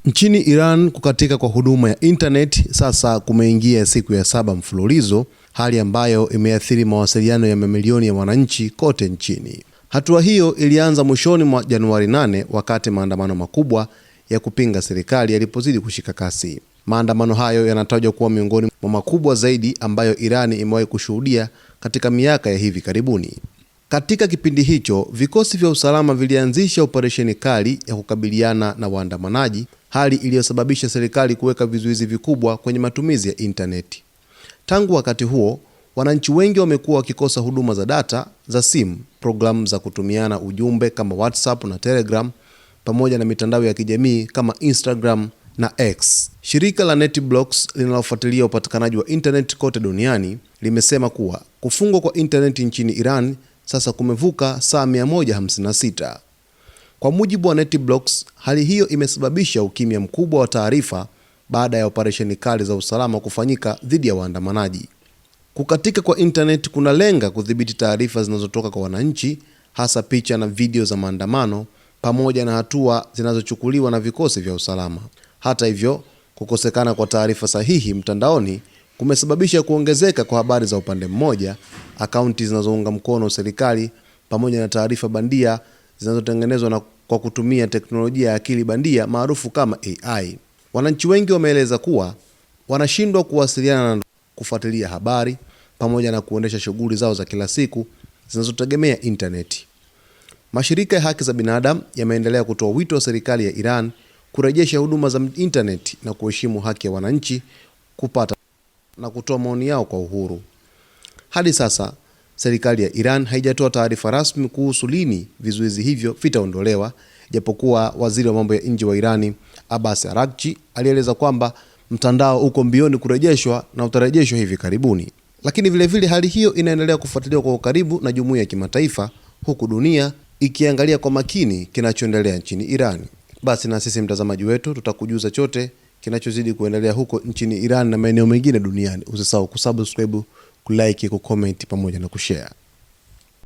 Nchini Iran, kukatika kwa huduma ya internet sasa kumeingia siku ya 7 mfululizo, hali ambayo imeathiri mawasiliano ya mamilioni ya wananchi kote nchini. Hatua hiyo ilianza mwishoni mwa Januari 8 wakati maandamano makubwa ya kupinga serikali yalipozidi kushika kasi. Maandamano hayo yanatajwa kuwa miongoni mwa makubwa zaidi ambayo Iran imewahi kushuhudia katika miaka ya hivi karibuni. Katika kipindi hicho, vikosi vya usalama vilianzisha operesheni kali ya kukabiliana na waandamanaji, hali iliyosababisha serikali kuweka vizuizi vikubwa kwenye matumizi ya intaneti. Tangu wakati huo, wananchi wengi wamekuwa wakikosa huduma za data za simu, programu za kutumiana ujumbe kama WhatsApp na Telegram, pamoja na mitandao ya kijamii kama Instagram na X. Shirika la NetBlocks linalofuatilia upatikanaji wa internet kote duniani limesema kuwa kufungwa kwa internet nchini Iran sasa kumevuka saa 156. Kwa mujibu wa NetBlocks, hali hiyo imesababisha ukimya mkubwa wa taarifa baada ya operesheni kali za usalama kufanyika dhidi ya waandamanaji. Kukatika kwa internet kunalenga kudhibiti taarifa zinazotoka kwa wananchi, hasa picha na video za maandamano, pamoja na hatua zinazochukuliwa na vikosi vya usalama. Hata hivyo, kukosekana kwa taarifa sahihi mtandaoni kumesababisha kuongezeka kwa habari za upande mmoja, akaunti zinazounga mkono serikali, pamoja na taarifa bandia zinazotengenezwa kwa kutumia teknolojia ya akili bandia maarufu kama AI. Wananchi wengi wameeleza kuwa wanashindwa kuwasiliana na kufuatilia habari, pamoja na kuendesha shughuli zao za kila siku zinazotegemea intaneti. Mashirika ya haki za binadamu yameendelea kutoa wito wa serikali ya Iran kurejesha huduma za intaneti na kuheshimu haki ya wananchi kupata na kutoa maoni yao kwa uhuru. Hadi sasa, serikali ya Iran haijatoa taarifa rasmi kuhusu lini vizuizi hivyo vitaondolewa, japokuwa waziri wa mambo ya nje wa Irani Abbas Araghchi alieleza kwamba mtandao uko mbioni kurejeshwa na utarejeshwa hivi karibuni. Lakini vilevile hali hiyo inaendelea kufuatiliwa kwa ukaribu na jumuiya ya kimataifa, huku dunia ikiangalia kwa makini kinachoendelea nchini Iran. Basi na sisi mtazamaji wetu tutakujuza chote kinachozidi kuendelea huko nchini Iran na maeneo mengine duniani. Usisahau kusubscribe, kulike, kucomment pamoja na kushare.